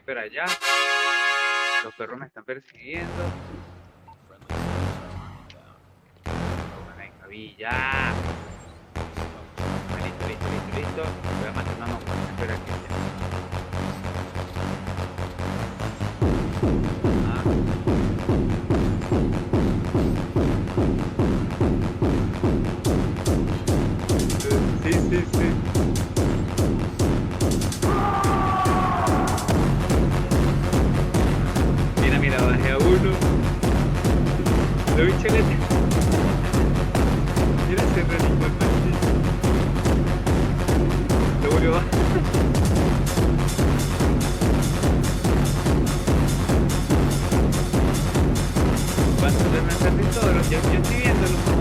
sniper allá. Los perros me están persiguiendo. Venga, Villa. Listo, listo, listo, listo. Voy a matar una mosca. Espera aquí. Sí, sí, sí. Mira, mira, bajé a uno. Le doy chelete. Mira ese renico, maldito. Lo volvió a bajar. ¿Cuántos de mensajes todos? Yo estoy viéndolo.